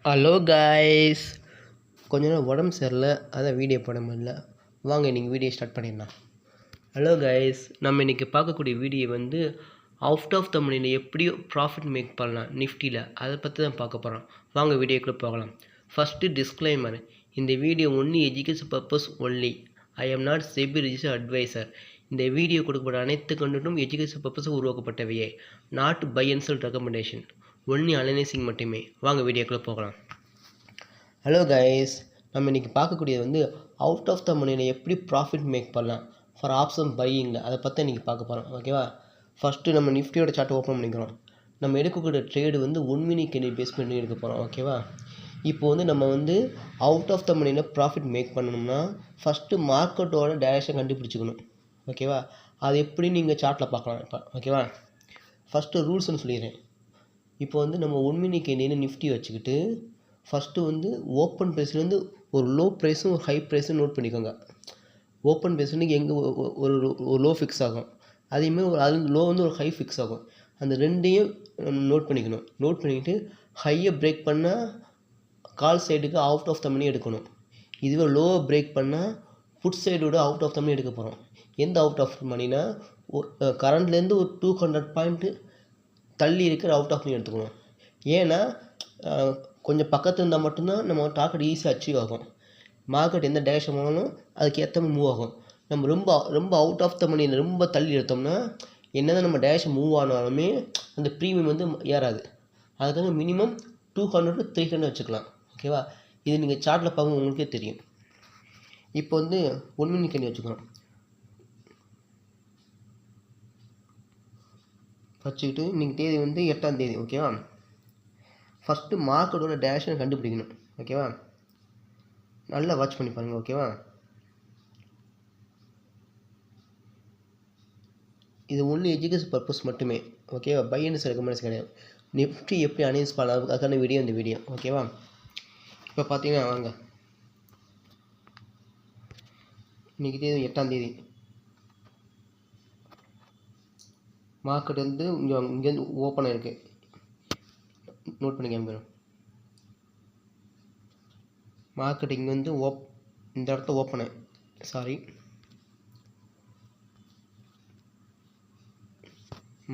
Hello guys, கொஞ்ச நேரம் உடம்பு சரியில்லை, அதான் வீடியோ போட முடியல. வாங்க இன்றைக்கி வீடியோ ஸ்டார்ட் பண்ணிடலாம். ஹலோ காய்ஸ், நம்ம இன்றைக்கி பார்க்கக்கூடிய வீடியோ வந்து அவுட் ஆஃப் த மணியில் எப்படி ப்ராஃபிட் மேக் பண்ணலாம் நிஃப்டியில், அதை பற்றி தான் பார்க்க போகிறோம். வாங்க வீடியோக்குள்ளே போகலாம். ஃபஸ்ட்டு டிஸ்க்ளைமர், இந்த video only education purpose only. I am not SEBI registered advisor. இந்த வீடியோ கொடுக்கப்பட்ட அனைத்து கண்டென்ட்டும் எஜுகேஷன் பர்பஸ் உருவாக்கப்பட்டவையே, not buy and sell recommendation, only analysing மட்டுமே. வாங்க வீடியோக்குள்ளே போகலாம். ஹலோ கைஸ், நம்ம இன்றைக்கி பார்க்கக்கூடியது வந்து அவுட் ஆஃப் த மணியில் எப்படி ப்ராஃபிட் மேக் பண்ணலாம் ஃபார் ஆப்ஷன் பையிங்கில், அதை பற்றி இன்றைக்கி பார்க்க போகிறோம். ஓகேவா? ஃபஸ்ட்டு நம்ம நிஃப்டியோட சார்ட் ஓப்பன் பண்ணிக்கிறோம். நம்ம எடுக்கக்கூடிய ட்ரேடு வந்து 1 மினிட் கேண்டில் பேஸ் பண்ணி எடுக்க போகிறோம். ஓகேவா? இப்போ வந்து நம்ம வந்து அவுட் ஆஃப் த மணியில் ப்ராஃபிட் மேக் பண்ணணும்னா ஃபஸ்ட்டு மார்க்கெட்டோட டைரக்ஷன் கண்டுபிடிச்சிக்கணும். ஓகேவா? அது எப்படி நீங்கள் சார்ட்டில் பார்க்கலாம் இப்போ. ஓகேவா? ஃபஸ்ட்டு ரூல்ஸ்னு சொல்லிடுறேன். இப்போ வந்து நம்ம 1 மினிட் கேண்டில் நிஃப்டி வச்சுக்கிட்டு ஃபஸ்ட்டு வந்து ஓப்பன் ப்ரைஸ்லேருந்து ஒரு லோ ப்ரைஸும் ஒரு ஹை ப்ரைஸும் நோட் பண்ணிக்கோங்க. ஓப்பன் ப்ரைஸ்லேருந்து எங்கே ஒரு லோ ஃபிக்ஸ் ஆகும், அதேமாதிரி ஒரு அது லோ வந்து ஒரு ஹை ஃபிக்ஸ் ஆகும். அந்த ரெண்டையும் நோட் பண்ணிக்கணும். நோட் பண்ணிக்கிட்டு ஹையை பிரேக் பண்ணால் கால் சைடுக்கு அவுட் ஆஃப் த மணி எடுக்கணும். இதுவே லோவை பிரேக் பண்ணால் புட் சைடோட அவுட் ஆஃப் த மணி எடுக்க போகிறோம். எந்த அவுட் ஆஃப் மணினா கரண்ட்லேருந்து ஒரு 200 பாயிண்ட்டு தள்ளி இருக்கிற அவுட் ஆஃப் மணி எடுத்துக்கணும். ஏன்னா கொஞ்சம் பக்கத்தில் இருந்தால் மட்டும்தான் நம்ம டார்கெட் ஈஸியாக அச்சீவ் ஆகும். மார்க்கெட் எந்த டைரக்ஷன் போனாலும் அதுக்கு ஏற்ற மாதிரி மூவ் ஆகும். நம்ம ரொம்ப அவுட் ஆஃப் த மணியில் ரொம்ப தள்ளி எடுத்தோம்னா என்ன தான் நம்ம டைரக்ஷன் மூவ் ஆனாலுமே அந்த ப்ரீமியம் வந்து ஏறாது. அதுக்காக மினிமம் 200 to 300 வச்சுக்கலாம். ஓகேவா? இது நீங்கள் சார்ட்டில் பார்க்க உங்களுக்கே தெரியும். இப்போ வந்து 1 மினிட் கேண்டில் வச்சுக்கணும். வச்சுக்கிட்டு இன்றைக்கி தேதி வந்து 8ஆம் தேதி. ஓகேவா? ஃபஸ்ட்டு மார்க்கெட்டோட டைரக்ஷனை கண்டுபிடிக்கணும். ஓகேவா? நல்லா வாட்ச் பண்ணி பாருங்கள். ஓகேவா? இது ஒன்லி எஜுகேஷன் பர்பஸ் மட்டுமே. ஓகேவா? பை அண்ட் செல் ரெக்கமெண்டேஷன் கிடையாது. நிஃப்டி எப்படி அனலைஸ் பண்ணலாம் அதுக்கான வீடியோ இந்த வீடியோ. ஓகேவா? இப்போ பார்த்தீங்கன்னா வாங்க, இன்றைக்கி தேதி 8ஆம் தேதி. மார்க்கெட் வந்து இங்கேருந்து ஓப்பன் ஆகிருக்கு. நோட் பண்ணிக்காம மார்க்கெட் இங்கே வந்து இந்த இடத்த ஓப்பன்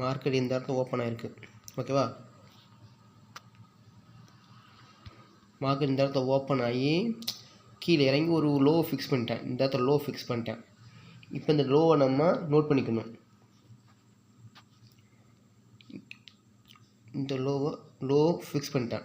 மார்க்கெட் இந்த இடத்துல ஓப்பன் ஆகிருக்கு. ஓகேவா? மார்க்கெட் இந்த இடத்துல ஓப்பன் ஆகி கீழே இறங்கி ஒரு லோ ஃபிக்ஸ் பண்ணிட்டேன். இந்த இடத்துல லோ ஃபிக்ஸ் பண்ணிட்டேன். இப்போ இந்த லோவை நம்ம நோட் பண்ணிக்கணும். இந்த லோ ஃபிக்ஸ் பண்ணிட்டேன்.